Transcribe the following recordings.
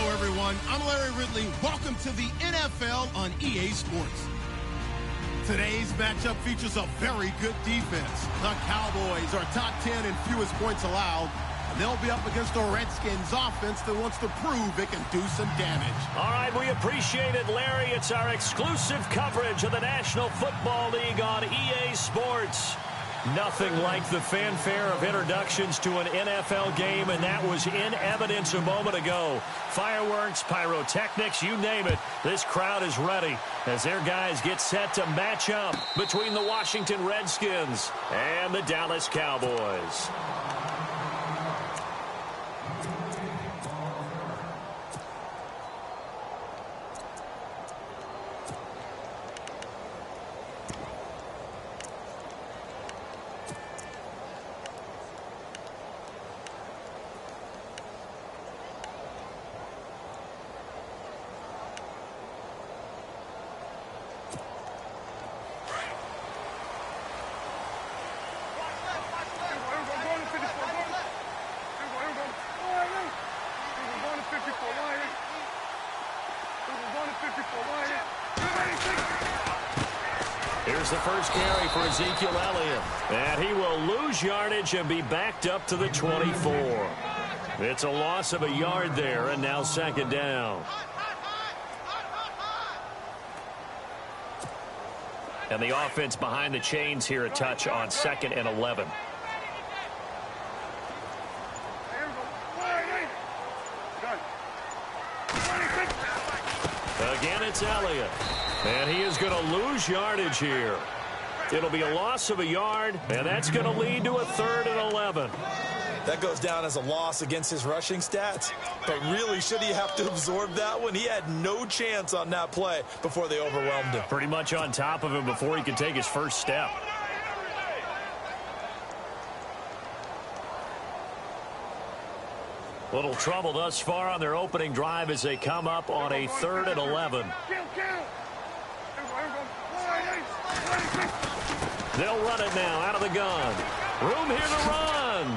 everyone. I'm Larry Ridley. Welcome to the NFL on EA Sports. Today's matchup features a very good defense. The Cowboys are top 10 in fewest points allowed, and they'll be up against a Redskins offense that wants to prove it can do some damage. All right, we appreciate it, Larry. It's our exclusive coverage of the National Football League on EA Sports. Nothing like the fanfare of introductions to an NFL game, and that was in evidence a moment ago. Fireworks, pyrotechnics, you name it. This crowd is ready as their guys get set to match up between the Washington Redskins and the Dallas Cowboys. Here's the first carry for Ezekiel Elliott. And he will lose yardage and be backed up to the 24. It's a loss of a yard there, and now second down. And the offense behind the chains here a touch on 2nd and 11. Again, it's Elliott. And he is going to lose yardage here. It'll be a loss of a yard, and that's going to lead to a 3rd and 11. That goes down as a loss against his rushing stats. But really, should he have to absorb that one? He had no chance on that play before they overwhelmed him. Pretty much on top of him before he could take his first step. Little trouble thus far on their opening drive as they come up on a 3rd and 11. They'll run it now out of the gun. Room here to run.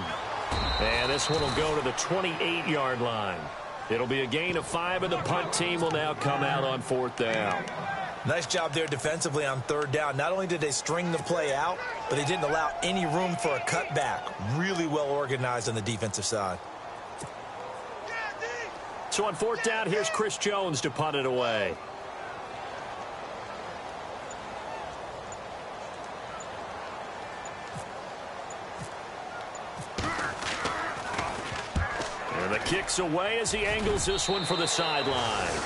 And this one will go to the 28-yard line. It'll be a gain of 5, and the punt team will now come out on 4th down. Nice job there defensively on 3rd down. Not only did they string the play out, but they didn't allow any room for a cutback. Really well organized on the defensive side. So on 4th down, here's Chris Jones to punt it away. And the kick's away as he angles this one for the sideline.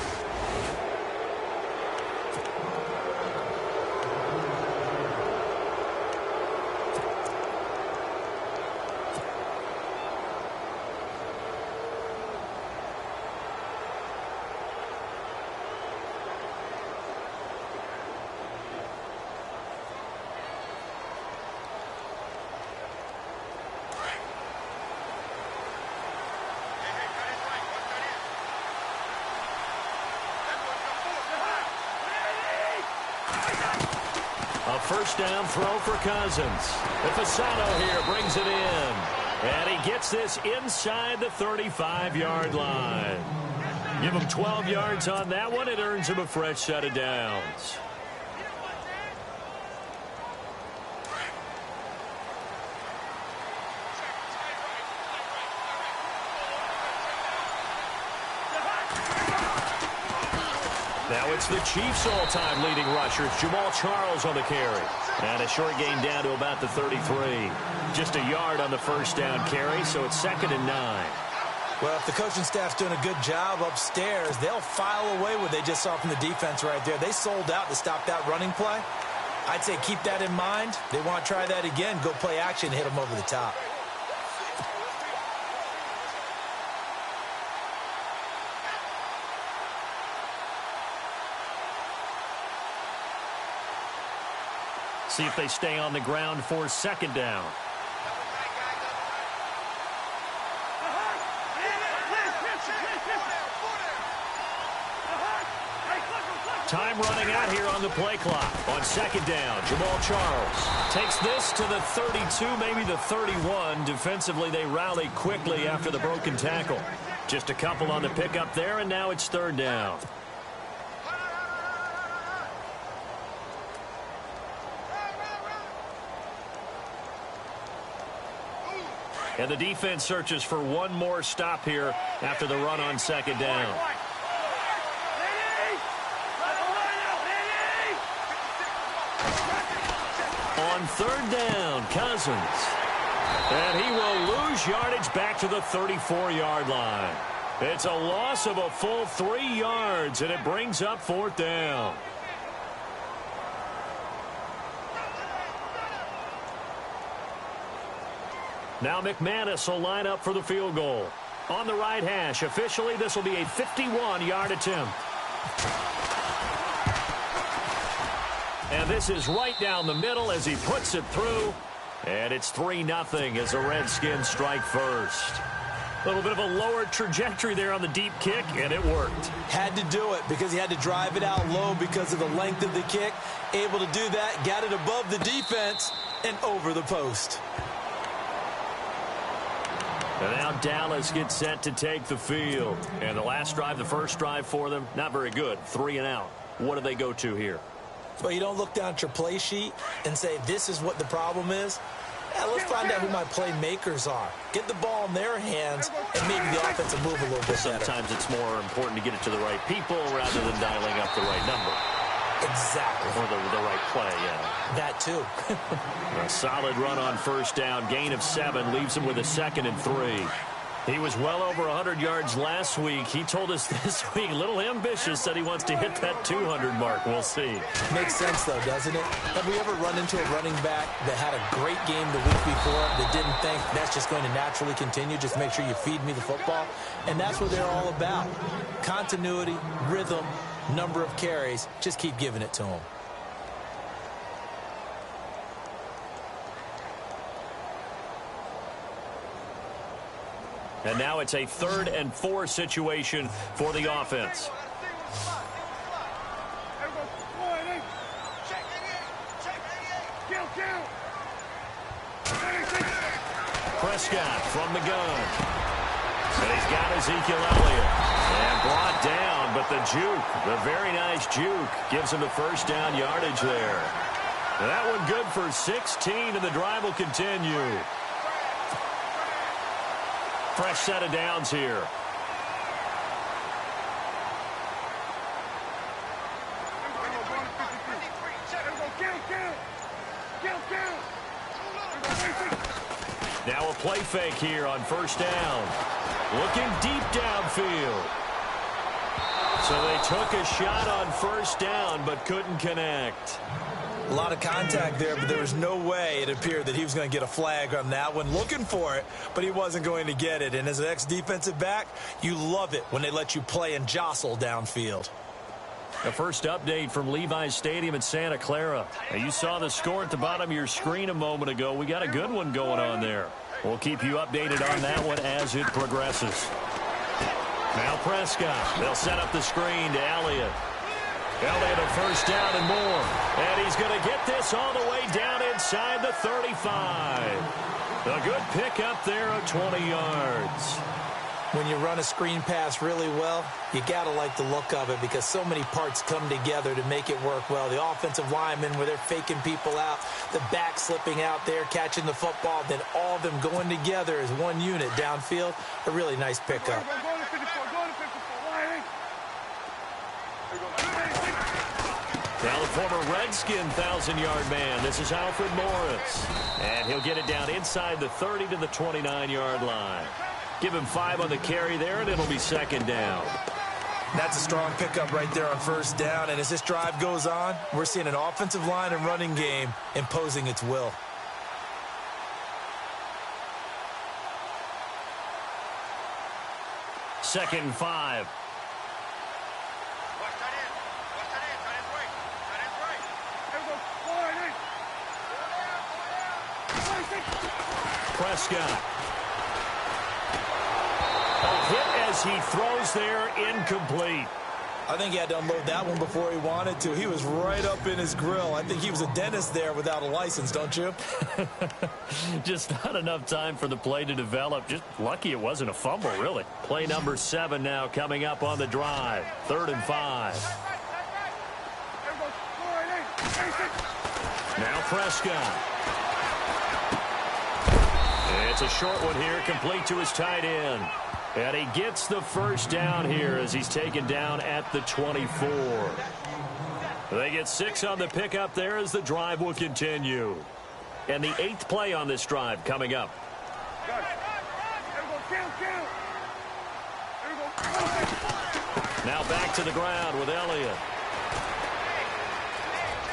A first down throw for Cousins. Fasano here brings it in. And he gets this inside the 35-yard line. Give him 12 yards on that one. It earns him a fresh set of downs. Now it's the Chiefs' all-time leading rushers, Jamal Charles on the carry. And a short gain down to about the 33. Just a yard on the first down carry, so it's 2nd and 9. Well, if the coaching staff's doing a good job upstairs, they'll file away what they just saw from the defense right there. They sold out to stop that running play. I'd say keep that in mind. They want to try that again, go play action, hit them over the top. See if they stay on the ground for 2nd down. Time running out here on the play clock. On 2nd down, Jamal Charles takes this to the 32, maybe the 31. Defensively, they rally quickly after the broken tackle. Just a couple on the pickup there, and now it's third down. And the defense searches for one more stop here after the run on second down. On third down, Cousins. And he will lose yardage back to the 34-yard line. It's a loss of a full 3 yards, and it brings up fourth down. Now McManus will line up for the field goal. On the right hash, officially this will be a 51-yard attempt. And this is right down the middle as he puts it through. And it's 3-0 as the Redskins strike first. A little bit of a lower trajectory there on the deep kick, and it worked. Had to do it because he had to drive it out low because of the length of the kick. Able to do that, got it above the defense and over the post. And now Dallas gets set to take the field. And the last drive, the first drive for them, not very good. 3 and out. What do they go to here? Well, you don't look down at your play sheet and say, this is what the problem is. Let's find out who my playmakers are. Get the ball in their hands and maybe the offense will move a little bit better. Sometimes it's more important to get it to the right people rather than dialing up the right number. Exactly. Or the right play, yeah. That too. A solid run on first down. Gain of 7 leaves him with a 2nd and 3. He was well over 100 yards last week. He told us this week, a little ambitious, said he wants to hit that 200 mark. We'll see. Makes sense, though, doesn't it? Have we ever run into a running back that had a great game the week before that didn't think that's just going to naturally continue? Just make sure you feed me the football. And that's what they're all about. Continuity, rhythm, number of carries. Just keep giving it to them. And now it's a 3rd and 4 situation for the offense. Prescott from the gun. And he's got Ezekiel Elliott. And brought down, but the juke, the very nice juke, gives him the first down yardage there. And that one good for 16, and the drive will continue. Fresh set of downs here. Now a play fake here on first down. Looking deep downfield. So they took a shot on first down but couldn't connect. A lot of contact there, but there was no way it appeared that he was going to get a flag on that one. Looking for it, but he wasn't going to get it. And as an ex-defensive back, you love it when they let you play and jostle downfield. The first update from Levi's Stadium in Santa Clara. Now, you saw the score at the bottom of your screen a moment ago. We got a good one going on there. We'll keep you updated on that one as it progresses. Now Prescott. They'll set up the screen to Elliott. Elliott a first down and more. And he's going to get this all the way down inside the 35. A good pickup there of 20 yards. When you run a screen pass really well, you got to like the look of it because so many parts come together to make it work well. The offensive linemen where they're faking people out, the back slipping out there, catching the football, then all of them going together as one unit downfield. A really nice pickup. Now the former Redskin 1,000-yard man. This is Alfred Morris. And he'll get it down inside the 30 to the 29-yard line. Give him 5 on the carry there, and it'll be second down. That's a strong pickup right there on first down. And as this drive goes on, we're seeing an offensive line and running game imposing its will. Second and 5. Prescott. A hit as he throws there, incomplete. I think he had to unload that one before he wanted to. He was right up in his grill. I think he was a dentist there without a license, don't you? Just not enough time for the play to develop. Just lucky it wasn't a fumble, really. Play number 7 now coming up on the drive. 3rd and 5. Now Prescott. It's a short one here, complete to his tight end. And he gets the first down here as he's taken down at the 24. They get 6 on the pickup there as the drive will continue. And the 8th play on this drive coming up. Now back to the ground with Elliott.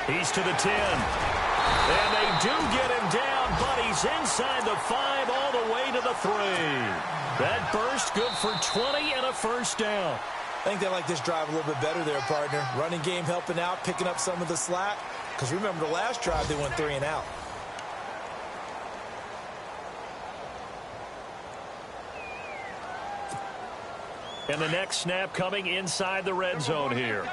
He's to the 10. And they do get him down, but he's inside the 5 all the way to the 3. That burst good for 20 and a first down. I think they like this drive a little bit better there, partner. Running game helping out, picking up some of the slack. Because remember the last drive, they went 3 and out. And the next snap coming inside the red zone here.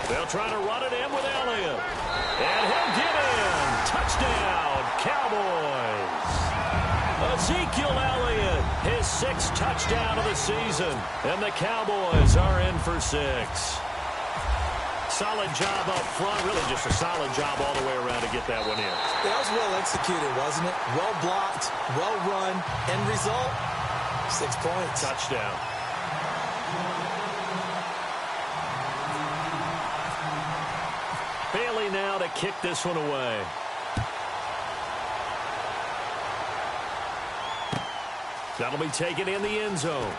They'll try to run it in with Elliott. And he'll get in. Touchdown, Cowboys. Ezekiel Elliott, his 6th touchdown of the season. And the Cowboys are in for 6. Solid job up front. Really just a solid job all the way around to get that one in. That was well executed, wasn't it? Well blocked, well run. End result, 6 points. Touchdown. Bailey now to kick this one away. That'll be taken in the end zone.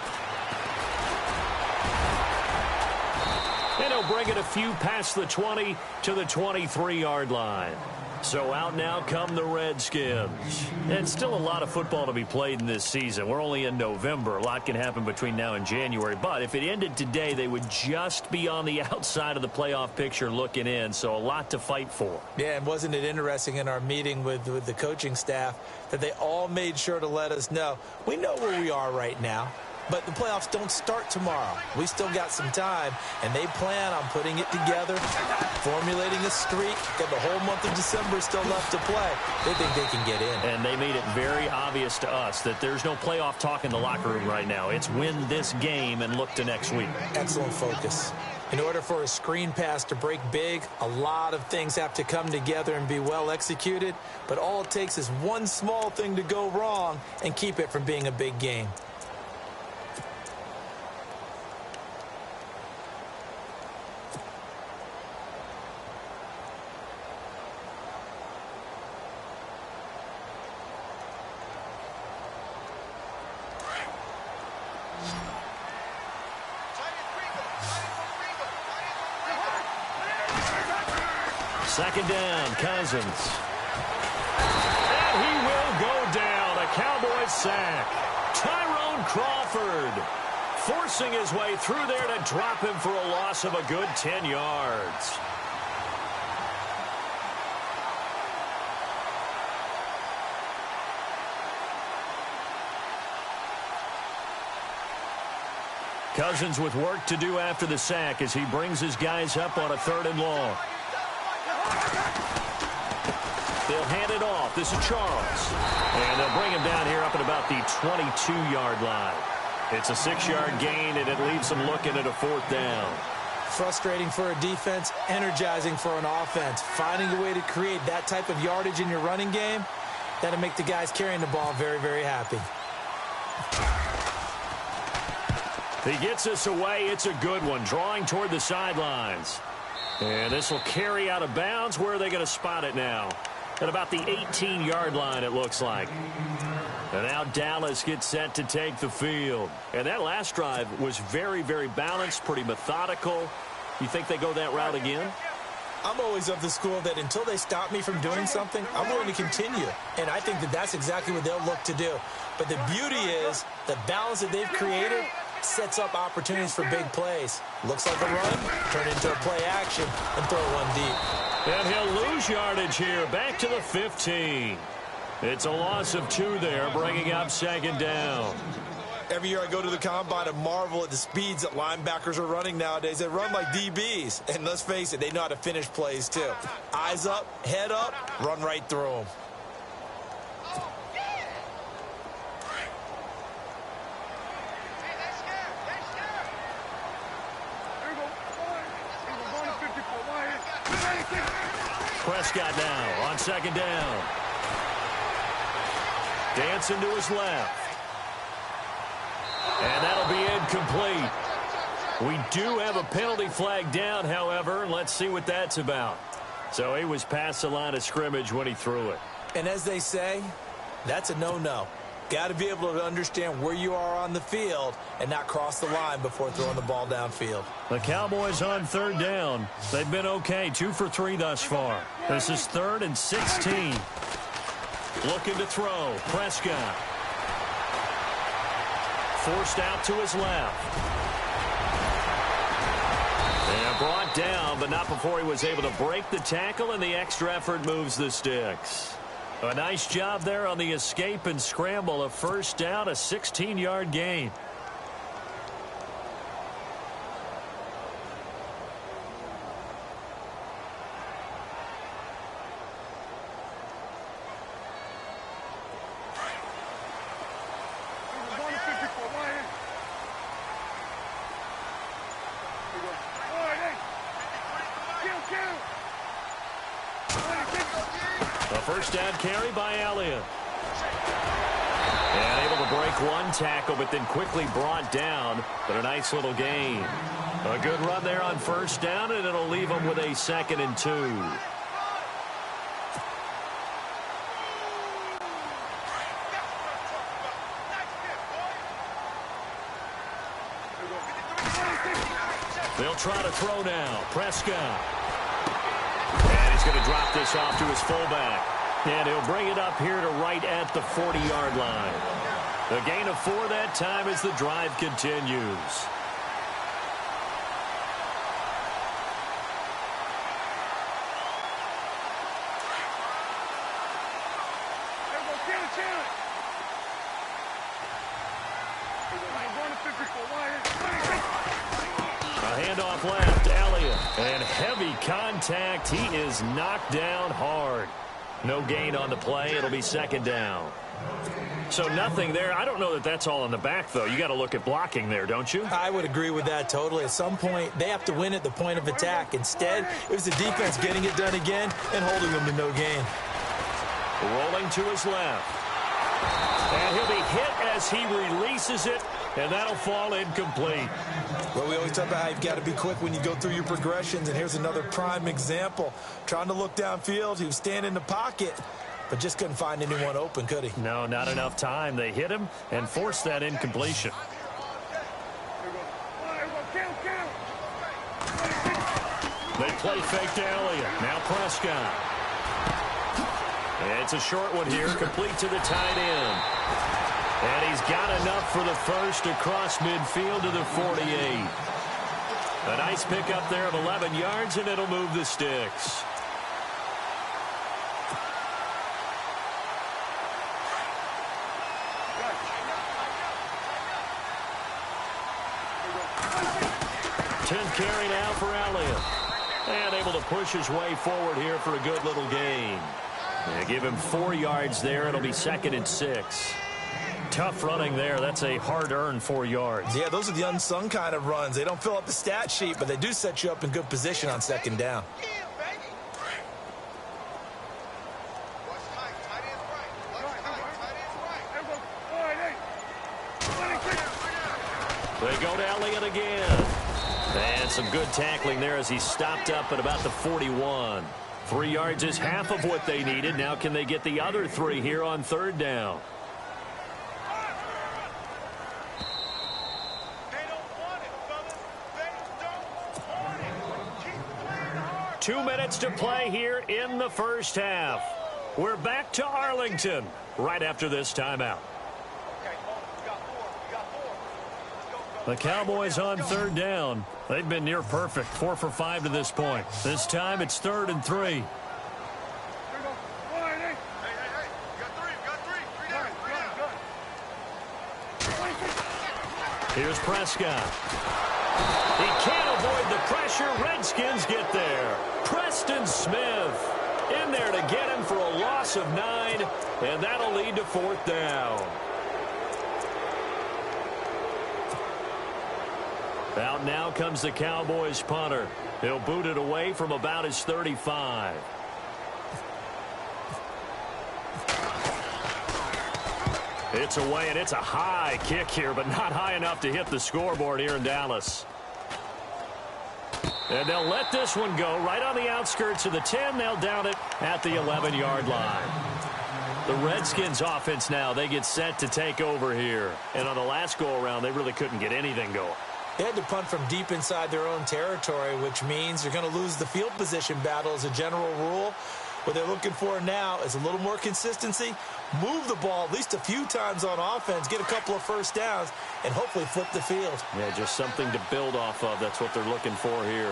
And he'll bring it a few past the 20 to the 23-yard line. So out now come the Redskins. And still a lot of football to be played in this season. We're only in November. A lot can happen between now and January. But if it ended today, they would just be on the outside of the playoff picture looking in. So a lot to fight for. Yeah, and wasn't it interesting in our meeting with the coaching staff that they all made sure to let us know. We know where we are right now. But the playoffs don't start tomorrow. We still got some time, and they plan on putting it together, formulating a streak. Got the whole month of December still left to play. They think they can get in. And they made it very obvious to us that there's no playoff talk in the locker room right now. It's win this game and look to next week. Excellent focus. In order for a screen pass to break big, a lot of things have to come together and be well executed. But all it takes is one small thing to go wrong and keep it from being a big game. Second down, Cousins. And he will go down. A Cowboys sack. Tyrone Crawford forcing his way through there to drop him for a loss of a good 10 yards. Cousins with work to do after the sack as he brings his guys up on a 3rd and long. They'll hand it off. This is Charles. And they'll bring him down here up at about the 22-yard line. It's a 6-yard gain, and it leaves them looking at a 4th down. Frustrating for a defense, energizing for an offense. Finding a way to create that type of yardage in your running game, that'll make the guys carrying the ball very, very happy. He gets us away. It's a good one, drawing toward the sidelines. And this will carry out of bounds. Where are they going to spot it now? At about the 18-yard line, it looks like. And now Dallas gets set to take the field. And that last drive was very, very balanced, pretty methodical. You think they go that route again? I'm always of the school that until they stop me from doing something, I'm going to continue. And I think that that's exactly what they'll look to do. But the beauty is the balance that they've created sets up opportunities for big plays. Looks like a run, turn into a play action, and throw one deep. And he'll lose yardage here, back to the 15. It's a loss of 2 there, bringing up second down. Every year I go to the combine and marvel at the speeds that linebackers are running nowadays. They run like DBs. And let's face it, they know how to finish plays too. Eyes up, head up, run right through them. Prescott now on second down. Dancing to his left. And that'll be incomplete. We do have a penalty flag down, however, and let's see what that's about. So he was past the line of scrimmage when he threw it. And as they say, that's a no-no. Got to be able to understand where you are on the field and not cross the line before throwing the ball downfield. The Cowboys on third down. They've been okay, 2 for 3 thus far. This is 3rd and 16. Looking to throw. Prescott. Forced out to his left. And brought down, but not before he was able to break the tackle, and the extra effort moves the sticks. A nice job there on the escape and scramble. A first down, a 16-yard gain. First down carry by Elliott. And able to break one tackle, but then quickly brought down. But a nice little gain. A good run there on first down, and it'll leave them with a 2nd and 2. They'll try to throw now. Prescott. And he's going to drop this off to his fullback. And he'll bring it up here to right at the 40-yard line. The gain of 4 that time as the drive continues. A handoff left, Elliott. And heavy contact. He is knocked down hard. No gain on the play. It'll be 2nd down. So nothing there. I don't know that that's all in the back, though. You got to look at blocking there, don't you? I would agree with that totally. At some point, they have to win at the point of attack. Instead, it was the defense getting it done again and holding them to no gain. Rolling to his left. And he'll be hit as he releases it, and that'll fall incomplete. Well, we always talk about how you've got to be quick when you go through your progressions, and here's another prime example. Trying to look downfield, he was standing in the pocket, but just couldn't find anyone open, could he? No, not enough time. They hit him and forced that incompletion. They play fake to Elliott. Now Prescott. It's a short one here, complete to the tight end. And he's got enough for the first across midfield to the 48. A nice pickup there of 11 yards, and it'll move the sticks. Tenth carry now for Elliott. And able to push his way forward here for a good little gain. They give him 4 yards there. It'll be 2nd and 6. Tough running there. That's a hard-earned 4 yards. Yeah, those are the unsung kind of runs. They don't fill up the stat sheet, but they do set you up in good position on 2nd down. They go to Elliott again. And some good tackling there as he stopped up at about the 41. 3 yards is half of what they needed. Now can they get the other 3 here on 3rd down? Two minutes to play here in the first half. We're back to Arlington right after this timeout. The Cowboys on 3rd down. They've been near perfect, 4 for 5 to this point. This time it's 3rd and 3. Here's Prescott. He can't avoid the pressure. Redskins get there. Preston Smith in there to get him for a loss of 9, and that'll lead to 4th down. Out now comes the Cowboys punter. He'll boot it away from about his 35. It's away, and it's a high kick here, but not high enough to hit the scoreboard here in Dallas. And they'll let this one go right on the outskirts of the 10. They'll down it at the 11-yard line. The Redskins offense now, they get set to take over here. And on the last go-around, they really couldn't get anything going. They had to punt from deep inside their own territory, which means you're going to lose the field position battle as a general rule. What they're looking for now is a little more consistency, move the ball at least a few times on offense, get a couple of first downs, and hopefully flip the field. Yeah, just something to build off of. That's what they're looking for here.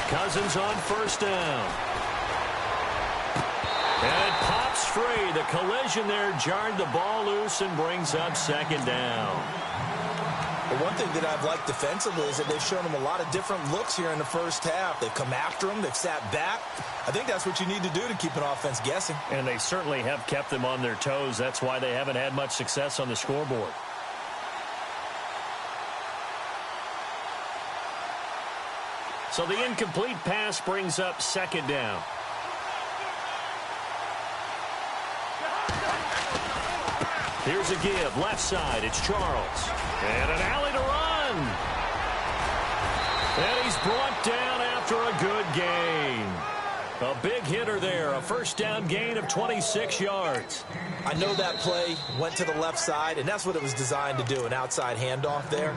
Cousins on 1st down. And it pops free. The collision there jarred the ball loose and brings up 2nd down. The one thing that I've liked defensively is that they've shown them a lot of different looks here in the first half. They've come after them. They've sat back. I think that's what you need to do to keep an offense guessing. And they certainly have kept them on their toes. That's why they haven't had much success on the scoreboard. So the incomplete pass brings up 2nd down. Here's a give. Left side, it's Charles. And an alley to run. And he's brought down after a good gain. A big hitter there. A 1st down gain of 26 yards. I know that play went to the left side, and that's what it was designed to do, an outside handoff there.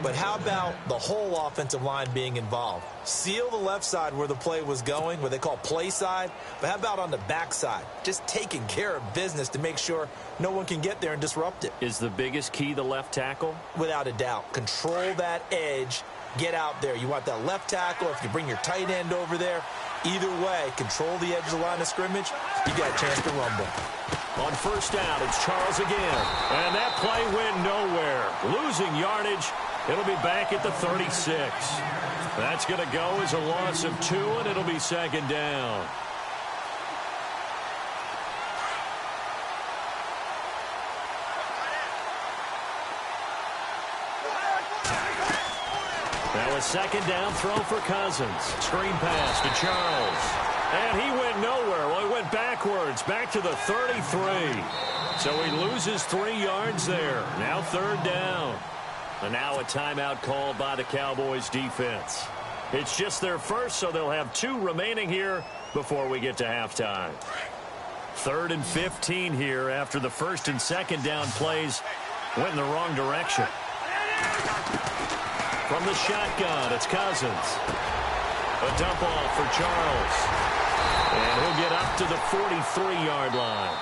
But how about the whole offensive line being involved? Seal the left side where the play was going, what they call play side. But how about on the back side? Just taking care of business to make sure no one can get there and disrupt it. Is the biggest key the left tackle? Without a doubt. Control that edge. Get out there. You want that left tackle. If you bring your tight end over there, either way, control the edge of the line of scrimmage. You got a chance to rumble. On 1st down, it's Charles again. And that play went nowhere. Losing yardage. It'll be back at the 36. That's going to go as a loss of 2, and it'll be 2nd down. Now a 2nd down throw for Cousins. Screen pass to Charles. And he went nowhere. Well, he went backwards, back to the 33. So he loses 3 yards there. Now 3rd down. And now a timeout called by the Cowboys defense. It's just their first, so they'll have 2 remaining here before we get to halftime. 3rd and 15 here after the 1st and 2nd down plays went in the wrong direction. From the shotgun, it's Cousins. A dump off for Charles. And he'll get up to the 43-yard line.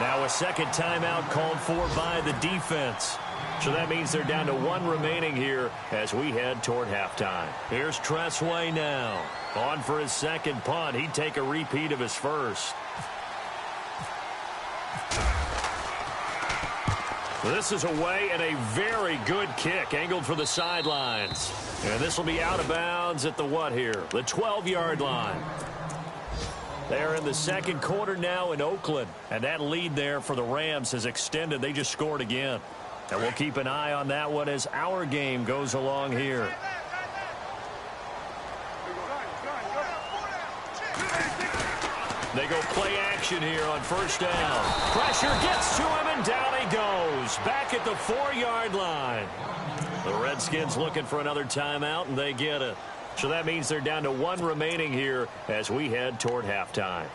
Now a 2nd timeout called for by the defense. So that means they're down to 1 remaining here as we head toward halftime. Here's Tressway now. On for his 2nd punt. He'd take a repeat of his 1st. This is away and a very good kick angled for the sidelines. And this will be out of bounds at the what here? The 12-yard line. They're in the 2nd quarter now in Oakland. And that lead there for the Rams has extended. They just scored again. And we'll keep an eye on that one as our game goes along here. They go play action here on 1st down. Pressure gets to him, and down he goes. Back at the 4-yard line. The Redskins looking for another timeout, and they get it. So that means they're down to 1 remaining here as we head toward halftime.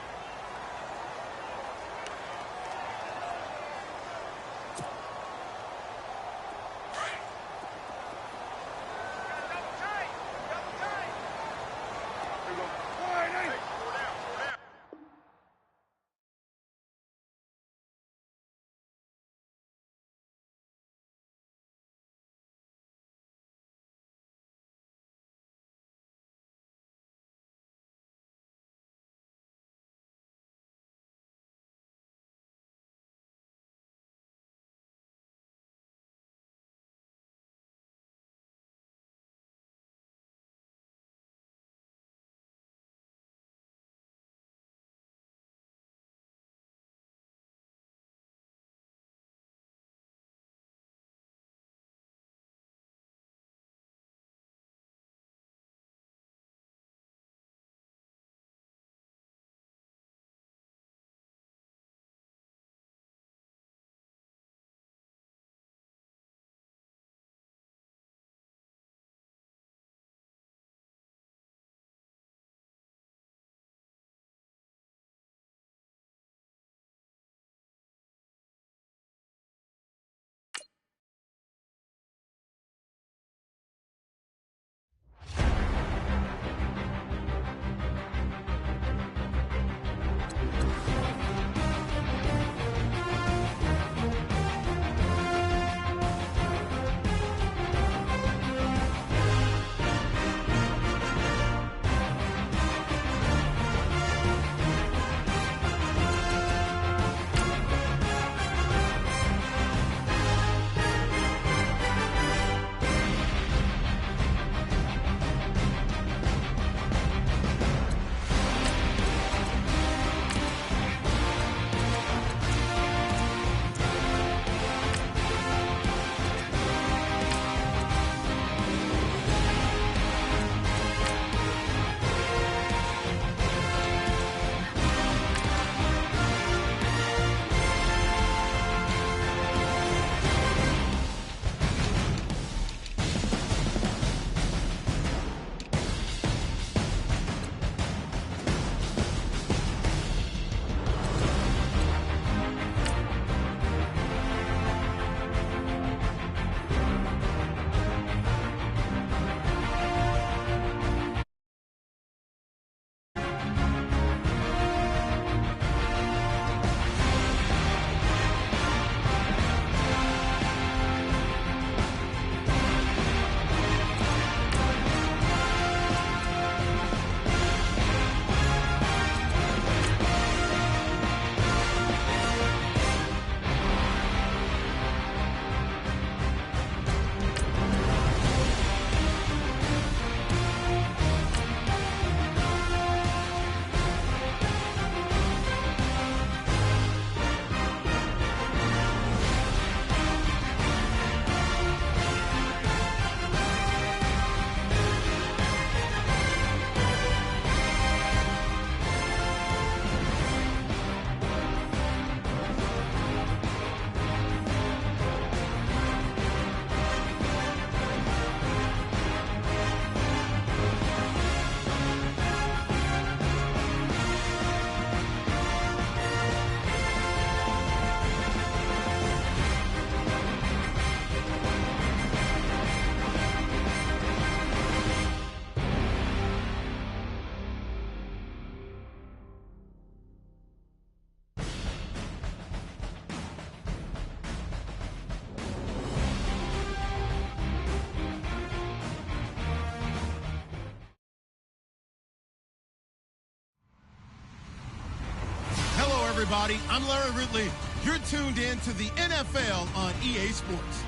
everybody. I'm Larry Ridley. You're tuned in to the NFL on EA Sports.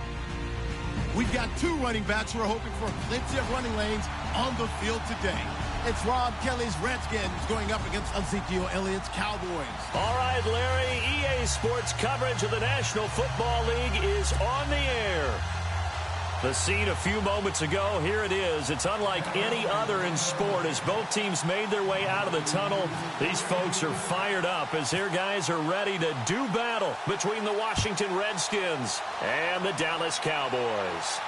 We've got two running backs who are hoping for plenty of running lanes on the field today. It's Rob Kelly's Redskins going up against Ezekiel Elliott's Cowboys. All right, Larry, EA Sports coverage of the National Football League is on the air. The scene a few moments ago, here it is. It's unlike any other in sport as both teams made their way out of the tunnel. These folks are fired up as their guys are ready to do battle between the Washington Redskins and the Dallas Cowboys.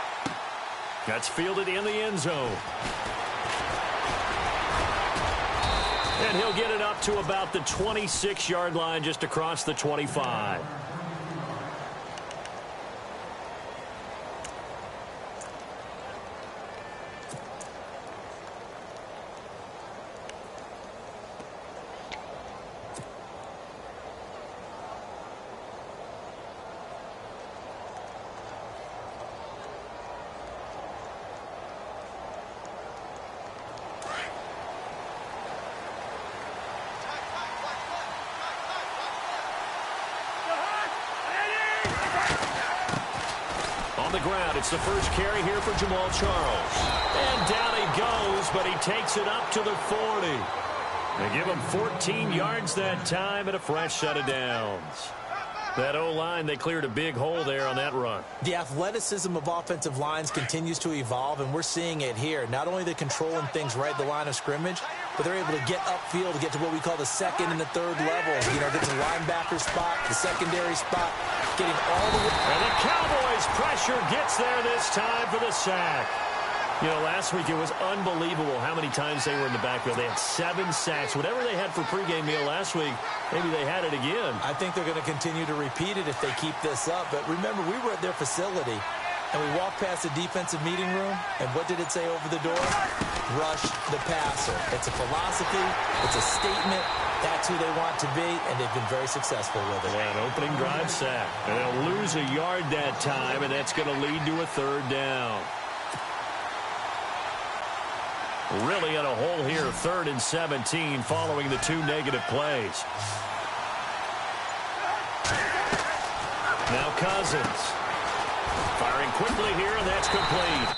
That's fielded in the end zone. And he'll get it up to about the 26-yard line just across the 25. On the ground, it's the first carry here for Jamal Charles. And down he goes, but he takes it up to the 40. They give him 14 yards that time and a fresh set of downs. That O-line, they cleared a big hole there on that run. The athleticism of offensive lines continues to evolve, and we're seeing it here. Not only are they controlling things right at the line of scrimmage, but they're able to get upfield to get to what we call the second and the third levels. You know, get to the linebacker spot, the secondary spot, getting all the way. And the Cowboys' pressure gets there this time for the sack. You know, last week it was unbelievable how many times they were in the backfield. They had 7 sacks. Whatever they had for pregame meal last week, maybe they had it again. I think they're going to continue to repeat it if they keep this up. But remember, we were at their facility, and we walked past the defensive meeting room, and what did it say over the door? Rush the passer. It's a philosophy. It's a statement. That's who they want to be, and they've been very successful with it. Yeah, an opening drive sack. And they'll lose a yard that time, and that's going to lead to a third down. Really in a hole here, 3rd and 17 following the 2 negative plays. Now Cousins. Firing quickly here, and that's complete.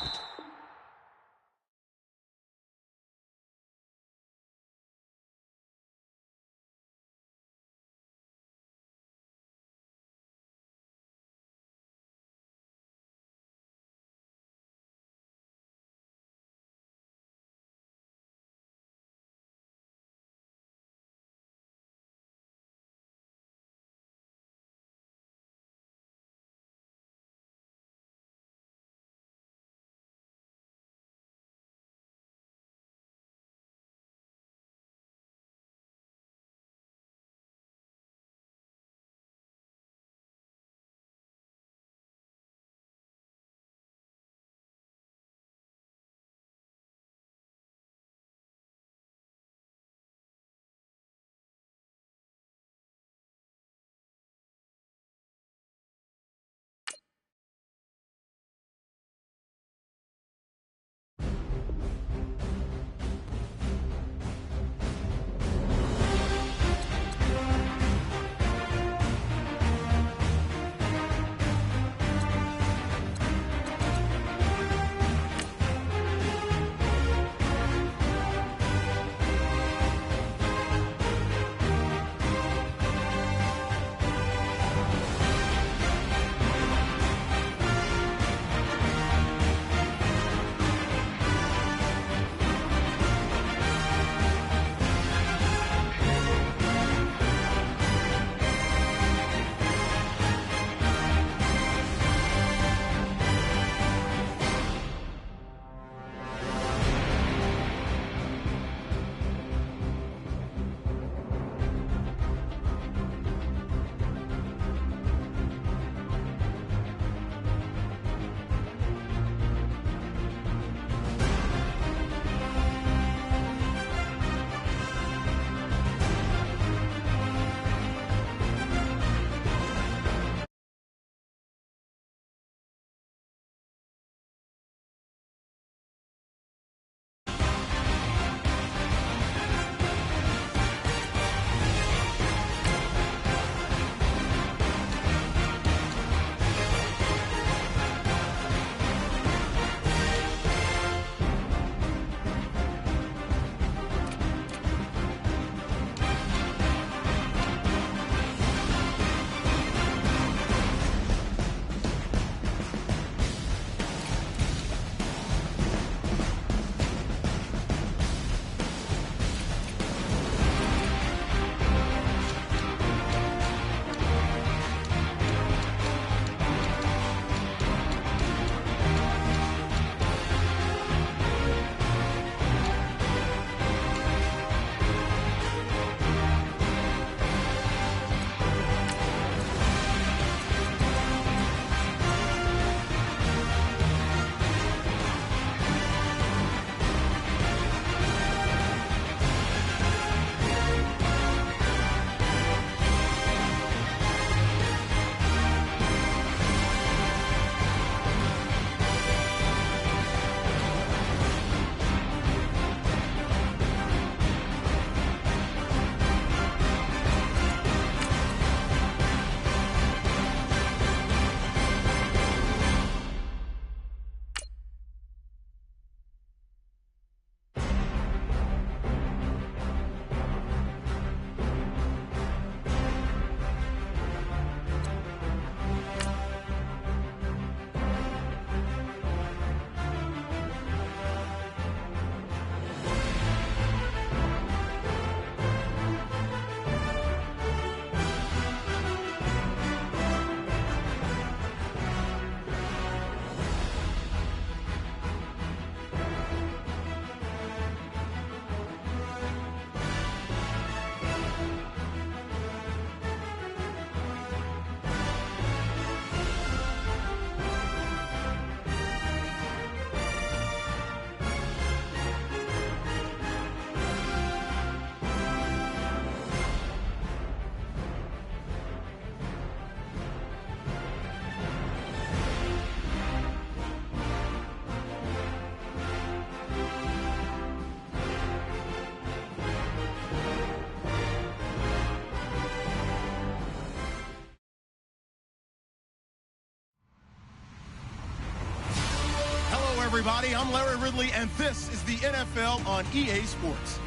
everybody. I'm Larry Ridley, and this is the NFL on EA Sports.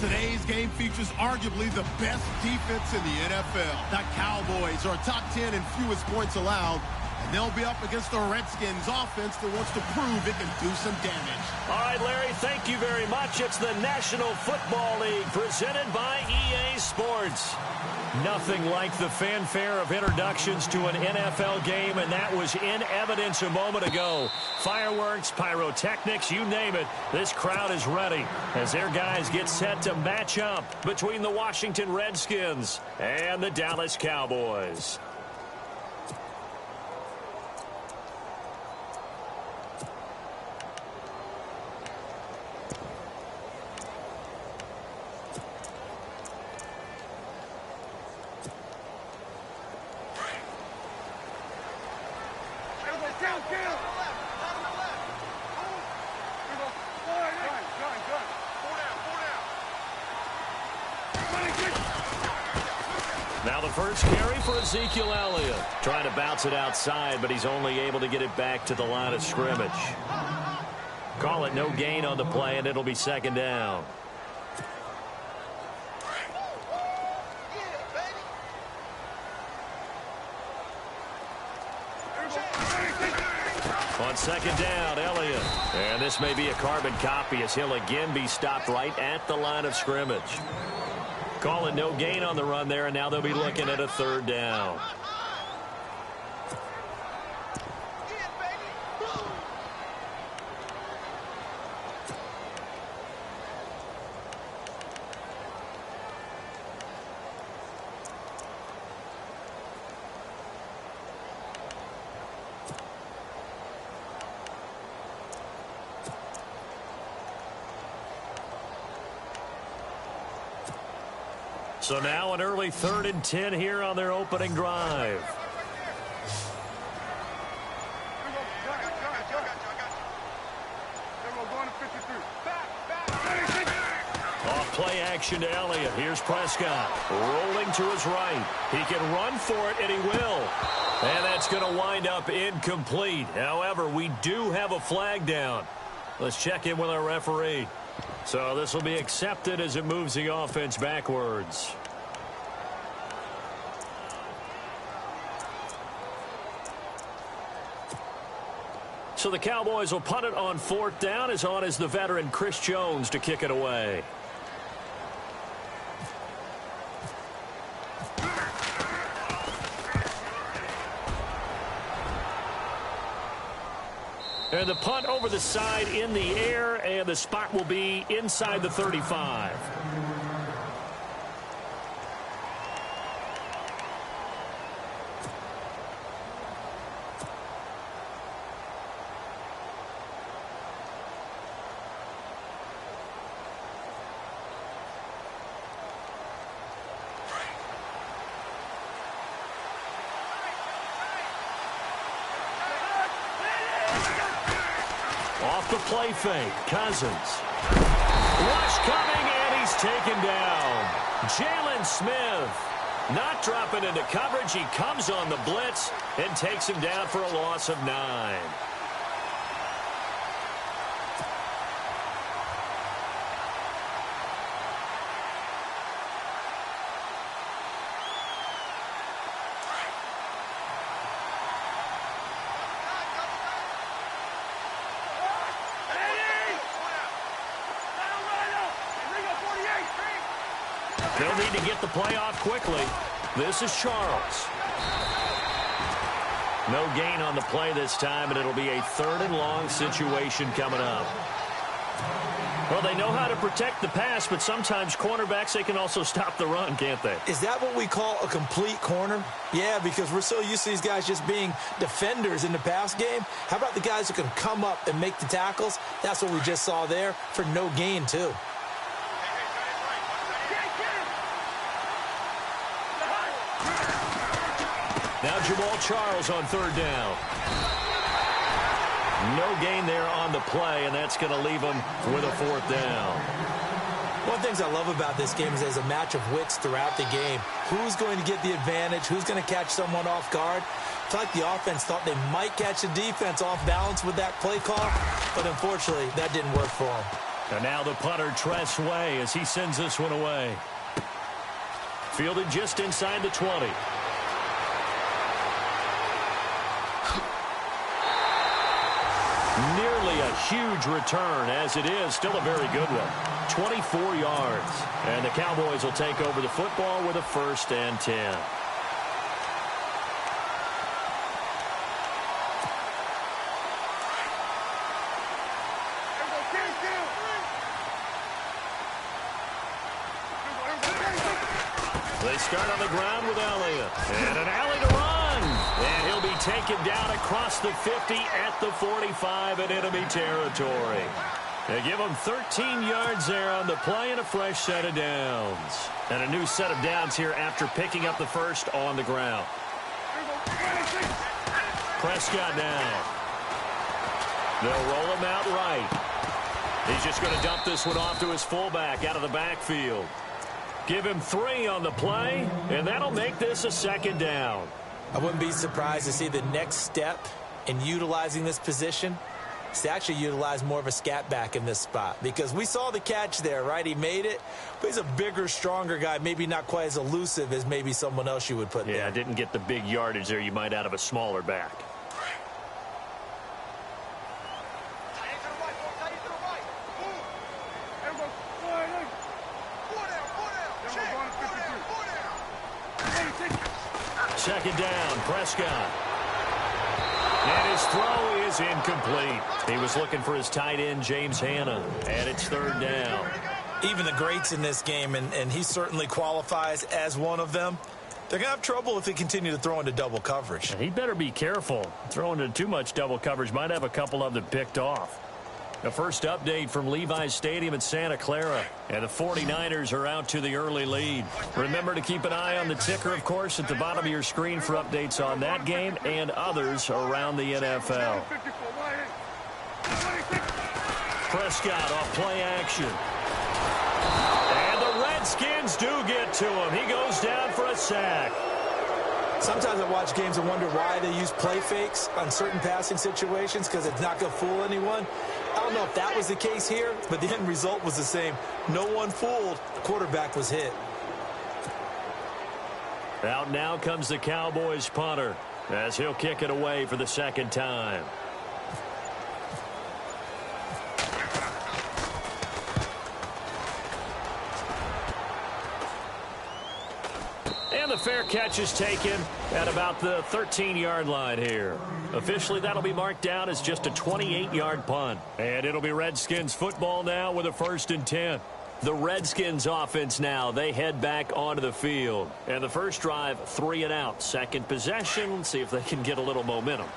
Today's game features arguably the best defense in the NFL. The Cowboys are top 10 in fewest points allowed, and they'll be up against the Redskins offense that wants to prove it can do some damage. All right, Larry, thank you very much. It's the National Football League presented by EA Sports. Nothing like the fanfare of introductions to an NFL game, and that was in evidence a moment ago. Fireworks, pyrotechnics, you name it. This crowd is ready as their guys get set to match up between the Washington Redskins and the Dallas Cowboys. Now the first carry for Ezekiel Elliott. Trying to bounce it outside, but he's only able to get it back to the line of scrimmage. Call it no gain on the play, and it'll be second down. On second down, Elliott. And this may be a carbon copy as he'll again be stopped right at the line of scrimmage. Call it no gain on the run there, and now they'll be looking at a third down. So now an early 3rd and 10 here on their opening drive. Off play action to Elliott. Here's Prescott rolling to his right. He can run for it, and he will. And that's going to wind up incomplete. However, we do have a flag down. Let's check in with our referee. So this will be accepted as it moves the offense backwards. So the Cowboys will punt it on 4th down. As on is the veteran Chris Jones to kick it away. And the punt over the side in the air, and the spot will be inside the 35. Off the play fake, Cousins. Rush coming, and he's taken down. Jalen Smith not dropping into coverage. He comes on the blitz and takes him down for a loss of 9. They'll need to get the play off quickly. This is Charles. No gain on the play this time, and it'll be a 3rd and long situation coming up. Well, they know how to protect the pass, but sometimes cornerbacks, they can also stop the run, can't they? Is that what we call a complete corner? Yeah, because we're so used to these guys just being defenders in the pass game. How about the guys who can come up and make the tackles? That's what we just saw there for no gain, too. Now Jamal Charles on 3rd down. No gain there on the play, and that's going to leave him with a 4th down. One of the things I love about this game is there's a match of wits throughout the game. Who's going to get the advantage? Who's going to catch someone off guard? I feel like the offense thought they might catch the defense off balance with that play call, but unfortunately, that didn't work for them. And now the punter, Tress Way, as he sends this one away. Fielded just inside the 20. Nearly a huge return, as it is still a very good one. 24 yards. And the Cowboys will take over the football with a 1st and 10. They start on the ground with Elliott. And an alley to run. And he'll be taken down across the 50 at the 45 in enemy territory. They give him 13 yards there on the play and a fresh set of downs. And a new set of downs here after picking up the first on the ground. Prescott now. They'll roll him out right. He's just going to dump this one off to his fullback out of the backfield. Give him 3 on the play, and that'll make this a 2nd down. I wouldn't be surprised to see the next step in utilizing this position is to actually utilize more of a scat back in this spot, because we saw the catch there, right? He made it, but he's a bigger, stronger guy, maybe not quite as elusive as maybe someone else you would put there. Yeah, didn't get the big yardage there you might out of a smaller back. Second down, Prescott. And his throw is incomplete. He was looking for his tight end, James Hanna, and it's 3rd down. Even the greats in this game, and he certainly qualifies as one of them, they're going to have trouble if they continue to throw into double coverage. And he better be careful. Throwing into too much double coverage might have a couple of them picked off. The first update from Levi's Stadium in Santa Clara. And the 49ers are out to the early lead. Remember to keep an eye on the ticker, of course, at the bottom of your screen for updates on that game and others around the NFL. Prescott off play action. And the Redskins do get to him. He goes down for a sack. Sometimes I watch games and wonder why they use play fakes on certain passing situations, because it's not going to fool anyone. I don't know if that was the case here, but the end result was the same. No one fooled. The quarterback was hit. Out now comes the Cowboys punter as he'll kick it away for the 2nd time. And the fair catch is taken at about the 13-yard line here. Officially, that'll be marked down as just a 28-yard punt. And it'll be Redskins football now with a 1st and 10. The Redskins offense now, they head back onto the field. And the first drive, 3 and out. Second possession, let's see if they can get a little momentum.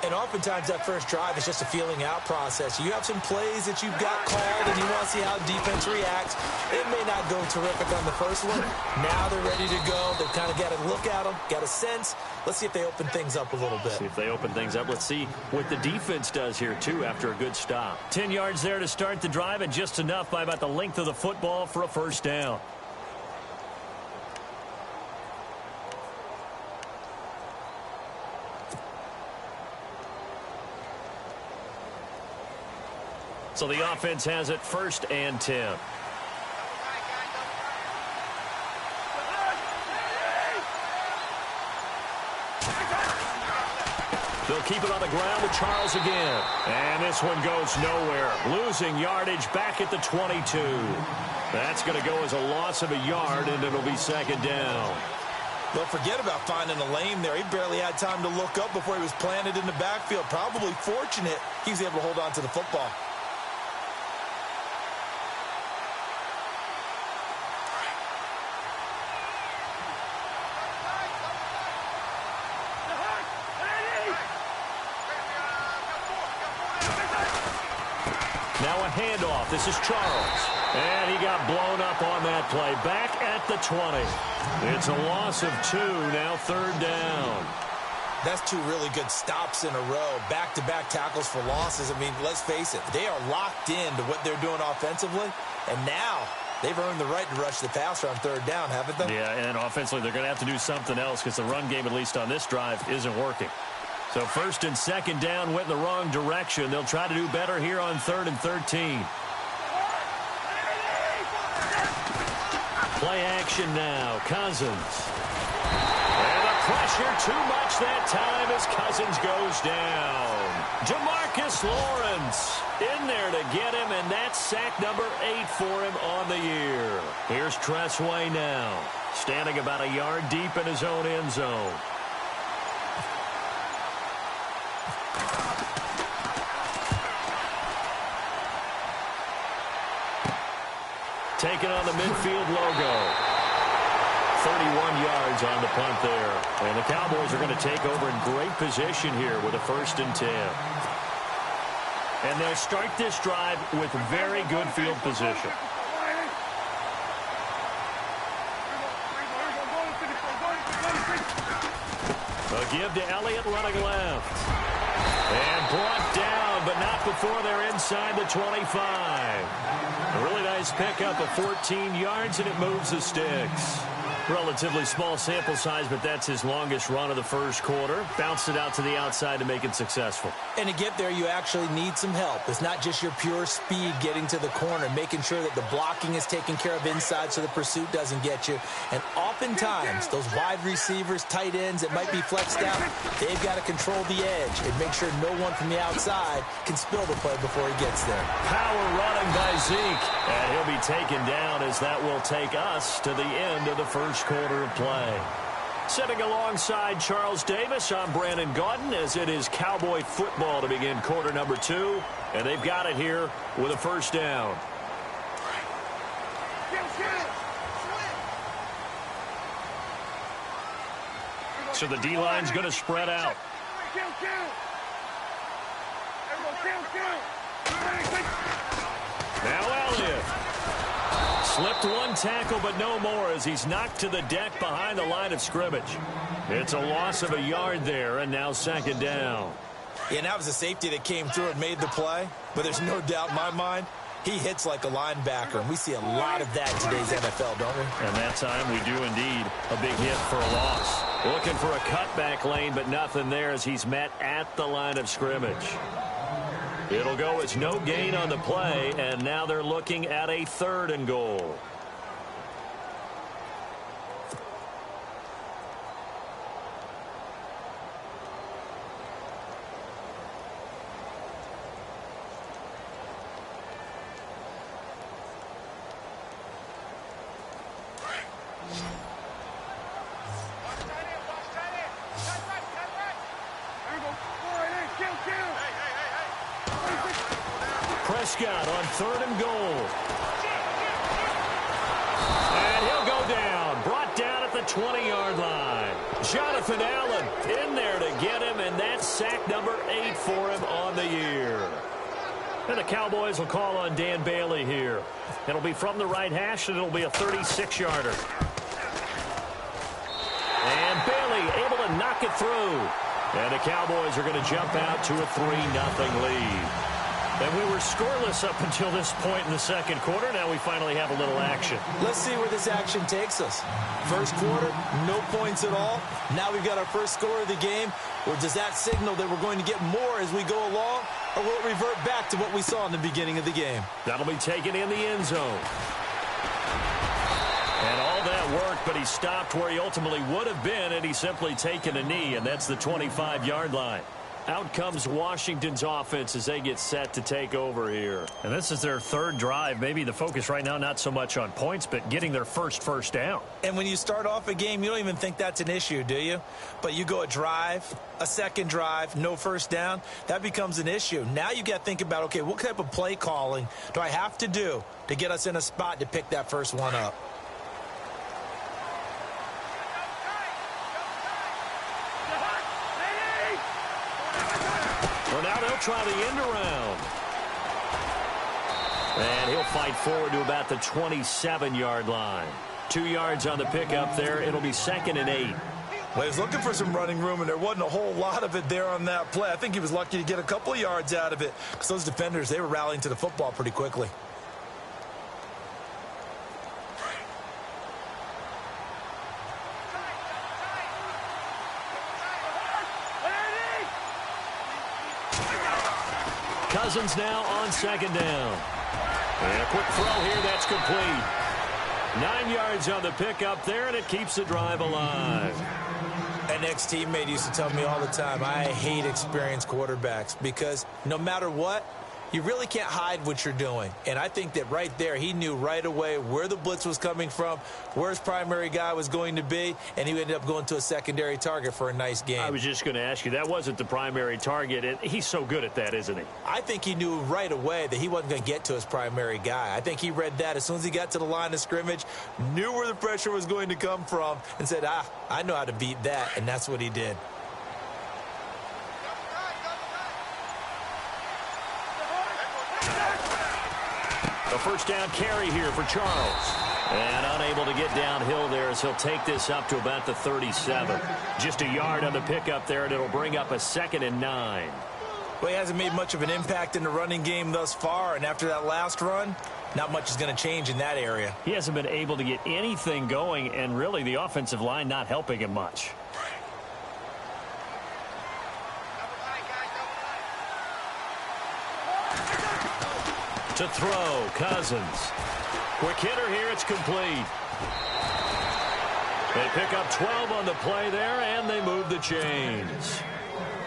And oftentimes that first drive is just a feeling out process. You have some plays that you've got called and you want to see how defense reacts. It may not go terrific on the first one. Now they're ready to go. They've kind of got to look at them, got a sense. Let's see if they open things up a little bit. See if they open things up. Let's see what the defense does here, too, after a good stop. 10 yards there to start the drive, and just enough by about the length of the football for a 1st down. So the offense has it 1st and 10. They'll keep it on the ground with Charles again. And this one goes nowhere. Losing yardage back at the 22. That's going to go as a loss of a yard, and it'll be 2nd down. Don't forget about finding a lane there. He barely had time to look up before he was planted in the backfield. Probably fortunate he was able to hold on to the football. Now a handoff. This is Charles. And he got blown up on that play. Back at the 20. It's a loss of 2. Now 3rd down. That's 2 really good stops in a row. Back-to-back tackles for losses. I mean, let's face it. They are locked into what they're doing offensively. And now they've earned the right to rush the passer on third down, haven't they? Yeah, and offensively, they're going to have to do something else because the run game, at least on this drive, isn't working. So first and second down went in the wrong direction. They'll try to do better here on 3rd and 13. Play action now. Cousins. And the pressure too much that time as Cousins goes down. Demarcus Lawrence in there to get him, and that's sack number 8 for him on the year. Here's Tressway now, standing about a yard deep in his own end zone. Taking on the midfield logo. 31 yards on the punt there. And the Cowboys are going to take over in great position here with a 1st and 10. And they'll start this drive with very good field position. A give to Elliott running left. And brought down, but not before they're inside the 25. A really nice pickup of 14 yards, and it moves the sticks. Relatively small sample size, but that's his longest run of the first quarter. Bounced it out to the outside to make it successful. And to get there, you actually need some help. It's not just your pure speed getting to the corner, making sure that the blocking is taken care of inside so the pursuit doesn't get you. And oftentimes, those wide receivers, tight ends that might be flexed out, they've got to control the edge and make sure no one from the outside can spill the play before he gets there. Power running by Zeke. And he'll be taken down as that will take us to the end of the first quarter of play. Sitting alongside Charles Davis, I'm Brandon Gaudin as it is Cowboy football to begin quarter number 2. And they've got it here with a 1st down. So the D-line's going to spread out. Now Elliott. Slipped one tackle, but no more as he's knocked to the deck behind the line of scrimmage. It's a loss of a yard there, and now 2nd down. Yeah, and that was a safety that came through and made the play, but there's no doubt in my mind, he hits like a linebacker, and we see a lot of that in today's NFL, don't we? And that time we do indeed a big hit for a loss. Looking for a cutback lane, but nothing there as he's met at the line of scrimmage. It'll go as no gain on the play, and now they're looking at a 3rd and goal. Prescott on 3rd and goal. And he'll go down. Brought down at the 20-yard line. Jonathan Allen in there to get him, and that's sack number 8 for him on the year. And the Cowboys will call on Dan Bailey here. It'll be from the right hash, and it'll be a 36-yarder. And Bailey able to knock it through. And the Cowboys are going to jump out to a 3-0 lead. And we were scoreless up until this point in the second quarter. Now we finally have a little action. Let's see where this action takes us. First quarter, no points at all. Now we've got our first score of the game. Or does that signal that we're going to get more as we go along? Or will it revert back to what we saw in the beginning of the game? That'll be taken in the end zone. And all that work, but he stopped where he ultimately would have been, and he's simply taken a knee, and that's the 25-yard line. Out comes Washington's offense as they get set to take over here. And this is their 3rd drive. Maybe the focus right now not so much on points, but getting their first down. And when you start off a game, you don't even think that's an issue, do you? But you go a drive, a second drive, no 1st down, that becomes an issue. Now you got to think about, okay, what type of play calling do I have to do to get us in a spot to pick that first one up? Well, now they'll try the end around. And he'll fight forward to about the 27-yard line. 2 yards on the pickup there. It'll be 2nd and 8. Well, he was looking for some running room, and there wasn't a whole lot of it there on that play. I think he was lucky to get a couple of yards out of it because those defenders, they were rallying to the football pretty quickly. Cousins now on second down. And a quick throw here, that's complete. 9 yards on the pickup there, and it keeps the drive alive. An ex-teammate used to tell me all the time, I hate experienced quarterbacks because no matter what, you really can't hide what you're doing. And I think that right there, he knew right away where the blitz was coming from, where his primary guy was going to be, and he ended up going to a secondary target for a nice game. I was just going to ask you, that wasn't the primary target. And he's so good at that, isn't he? I think he knew right away that he wasn't going to get to his primary guy. I think he read that as soon as he got to the line of scrimmage, knew where the pressure was going to come from, and said, I know how to beat that, and that's what he did. A first down carry here for Charles. And unable to get downhill there as he'll take this up to about the 37. Just a yard on the pickup there, and it'll bring up a 2nd and 9. Well, he hasn't made much of an impact in the running game thus far, and after that last run, not much is going to change in that area. He hasn't been able to get anything going, and really the offensive line not helping him much. To throw, Cousins. Quick hitter here, it's complete. They pick up 12 on the play there, and they move the chains.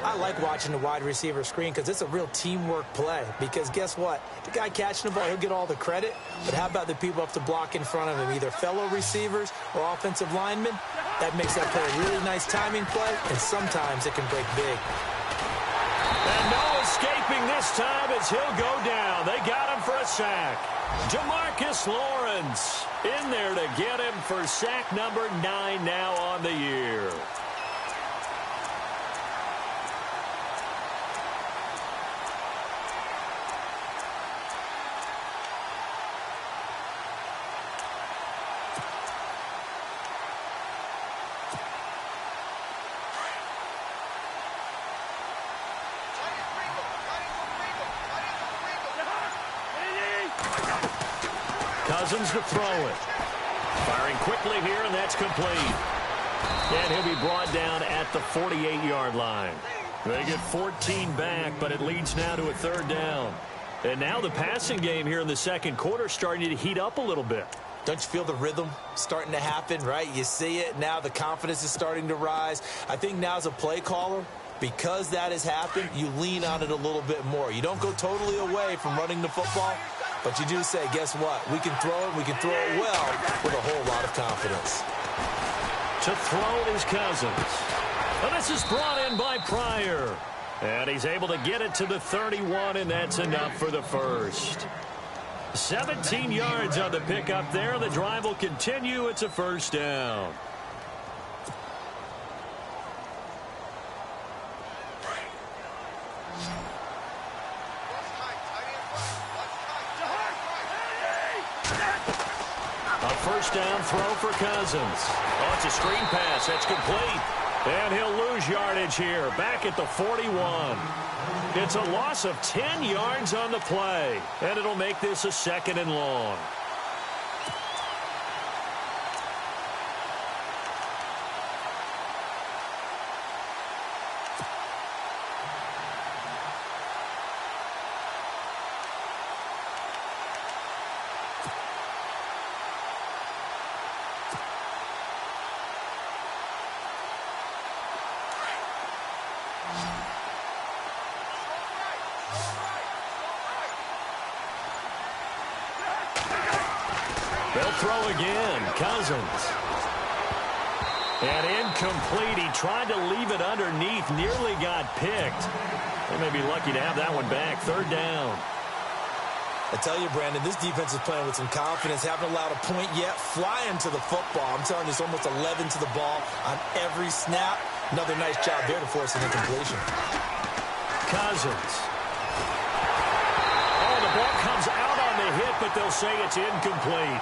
I like watching the wide receiver screen because it's a real teamwork play. Because guess what? The guy catching the ball, he'll get all the credit. But how about the people up to block in front of him, either fellow receivers or offensive linemen? That makes that play a really nice timing play, and sometimes it can break big. And no escaping this time as he'll go down. They got him for a sack. Demarcus Lawrence in there to get him for sack number 9 now on the year. Cousins to throw it. Firing quickly here, and that's complete. And he'll be brought down at the 48-yard line. They get 14 back, but it leads now to a 3rd down. And now the passing game here in the second quarter starting to heat up a little bit. Don't you feel the rhythm starting to happen, right? You see it now. The confidence is starting to rise. I think now as a play caller, because that has happened, you lean on it a little bit more. You don't go totally away from running the football, but you do say, guess what? We can throw it. We can throw it well with a whole lot of confidence. To throw is Cousins. And this is brought in by Pryor. And he's able to get it to the 31, and that's enough for the first. 17 yards on the pickup there. The drive will continue. It's a first down. A first down throw for Cousins. Oh, it's a screen pass. That's complete. And he'll lose yardage here. Back at the 41. It's a loss of 10 yards on the play. And it'll make this a 2nd and long. They'll throw again. Cousins. And incomplete. He tried to leave it underneath. Nearly got picked. They may be lucky to have that one back. 3rd down. I tell you, Brandon, this defense is playing with some confidence. Haven't allowed a point yet. Flying to the football. I'm telling you, it's almost 11 to the ball on every snap. Another nice job there to force an incompletion. Cousins. Oh, the ball comes out on the hit, but they'll say it's incomplete.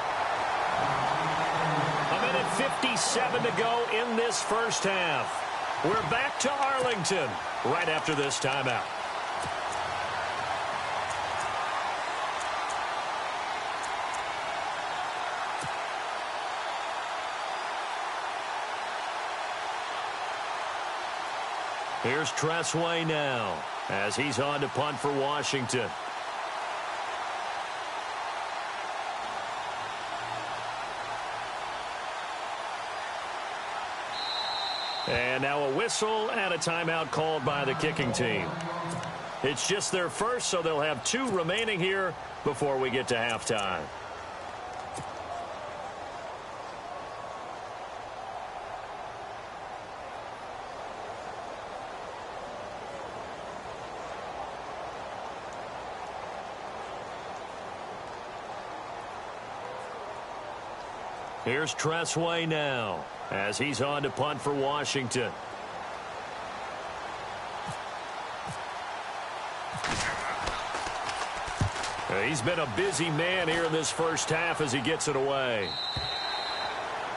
1:57 to go in this first half. We're back to Arlington right after this timeout. Here's Tressway now. as he's on to punt for Washington. And now a whistle and a timeout called by the kicking team. It's just their first, so they'll have 2 remaining here before we get to halftime. Here's Tressway now as he's on to punt for Washington. He's been a busy man here in this first half as he gets it away.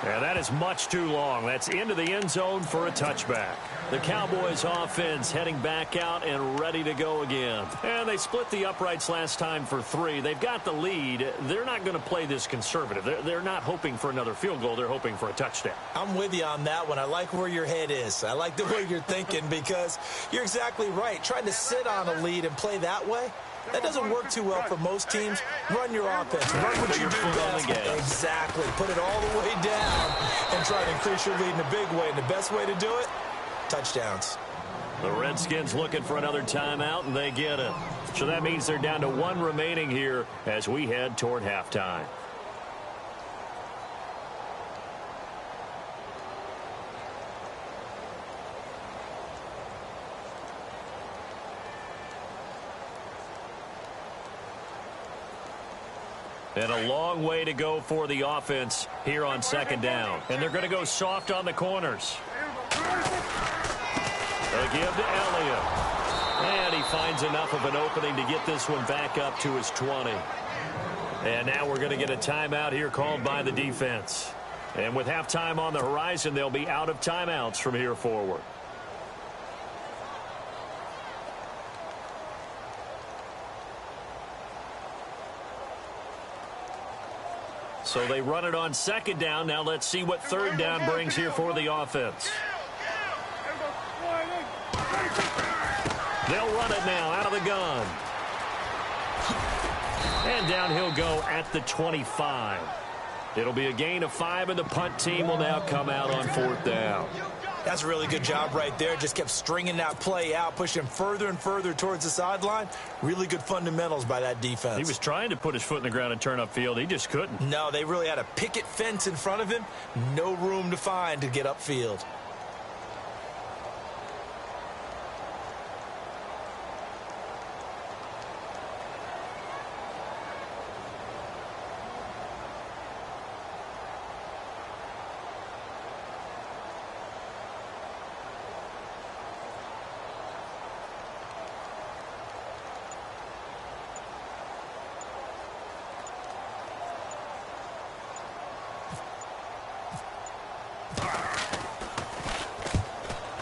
And that is much too long. That's into the end zone for a touchback. The Cowboys offense heading back out and ready to go again. And they split the uprights last time for 3. They've got the lead. They're not going to play this conservative. They're not hoping for another field goal. They're hoping for a touchdown. I'm with you on that one. I like where your head is. I like the way you're thinking because you're exactly right. Trying to sit on a lead and play that way, that doesn't work too well for most teams. Run your offense. Run what you do best. Exactly. Put it all the way down and try to increase your lead in a big way. And the best way to do it, touchdowns. The Redskins looking for another timeout, and they get it. So that means they're down to 1 remaining here as we head toward halftime. And a long way to go for the offense here on second down. And they're going to go soft on the corners. They'll give to Elliott. And he finds enough of an opening to get this one back up to his 20. And now we're going to get a timeout here called by the defense. And with halftime on the horizon, they'll be out of timeouts from here forward. So they run it on second down. Now let's see what third down brings here for the offense. They'll run it now out of the gun. And down he'll go at the 25. It'll be a gain of 5, and the punt team will now come out on 4th down. That's a really good job right there. Just kept stringing that play out, pushing further and further towards the sideline. Really good fundamentals by that defense. He was trying to put his foot in the ground and turn upfield. He just couldn't. No, they really had a picket fence in front of him. No room to find to get upfield.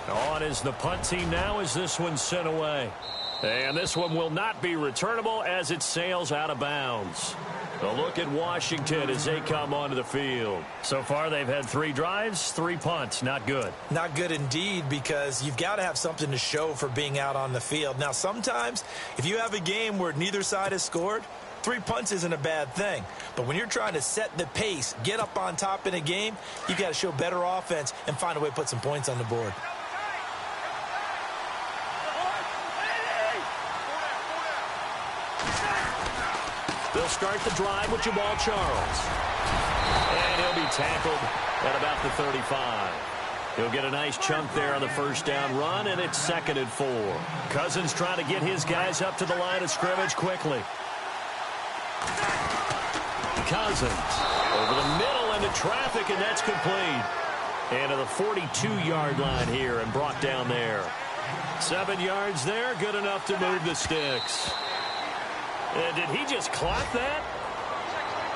On is the punt team now as this one's sent away. And this one will not be returnable as it sails out of bounds. A look at Washington as they come onto the field. So far they've had 3 drives, 3 punts. Not good. Not good indeed, because you've got to have something to show for being out on the field. Now sometimes if you have a game where neither side has scored, 3 punts isn't a bad thing. But when you're trying to set the pace, get up on top in a game, you've got to show better offense and find a way to put some points on the board. They'll start the drive with Jamal Charles. And he'll be tackled at about the 35. He'll get a nice chunk there on the first down run, and it's 2nd and 4. Cousins trying to get his guys up to the line of scrimmage quickly. Cousins over the middle into traffic, and that's complete. And to the 42-yard line here and brought down there. 7 yards there, good enough to move the sticks. Did he just clock that?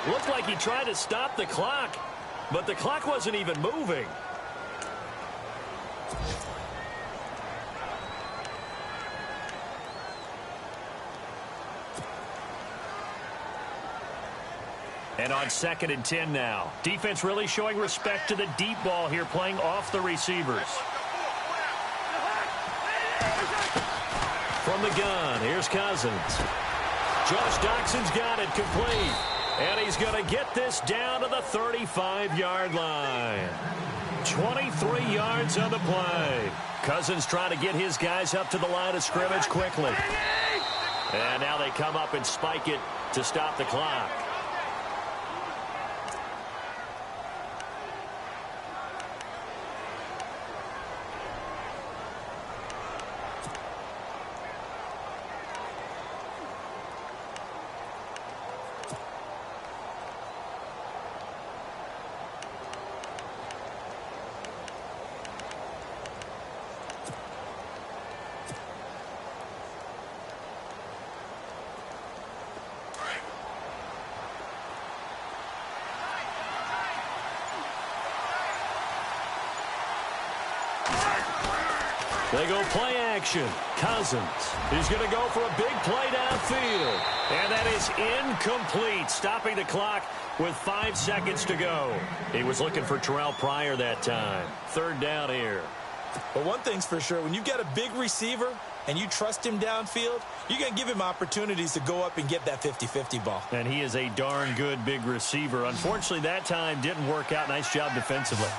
Looked like he tried to stop the clock, but the clock wasn't even moving. And on 2nd and 10 now. Defense really showing respect to the deep ball here, playing off the receivers. From the gun. Here's Cousins. Josh Doxson's got it complete. And he's going to get this down to the 35-yard line. 23 yards on the play. Cousins trying to get his guys up to the line of scrimmage quickly. And now they come up and spike it to stop the clock. They go play action. Cousins. He's going to go for a big play downfield. And that is incomplete, stopping the clock with 5 seconds to go. He was looking for Terrell Pryor that time. Third down here. But one thing's for sure, when you've got a big receiver and you trust him downfield, you're going to give him opportunities to go up and get that 50-50 ball. And he is a darn good big receiver. Unfortunately, that time didn't work out. Nice job defensively.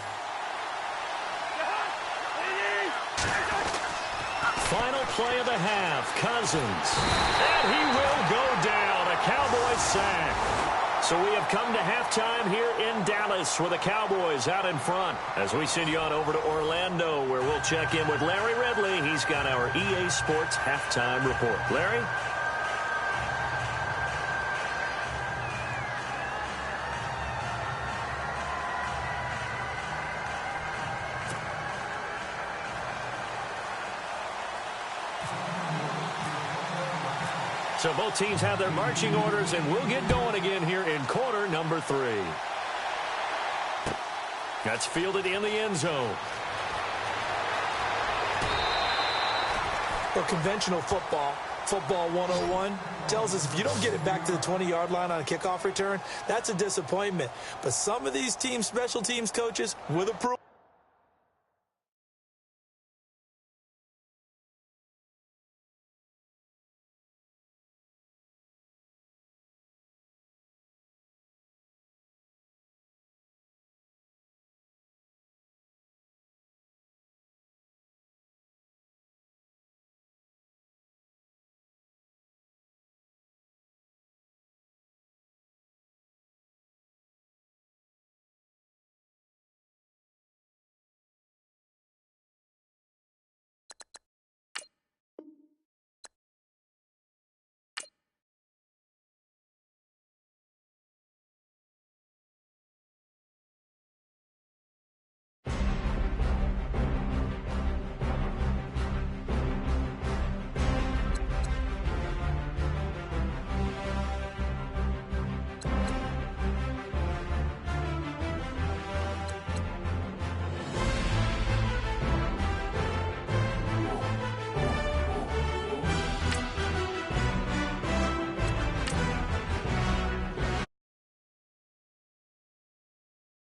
Final play of the half, Cousins. And he will go down, a Cowboys sack. So we have come to halftime here in Dallas with the Cowboys out in front. As we send you on over to Orlando, where we'll check in with Larry Ridley. He's got our EA Sports halftime report. Larry? So both teams have their marching orders, and we'll get going again here in quarter number 3. That's fielded in the end zone. Well, conventional football 101, tells us if you don't get it back to the 20-yard line on a kickoff return, that's a disappointment. But some of these teams, special teams coaches, with approval.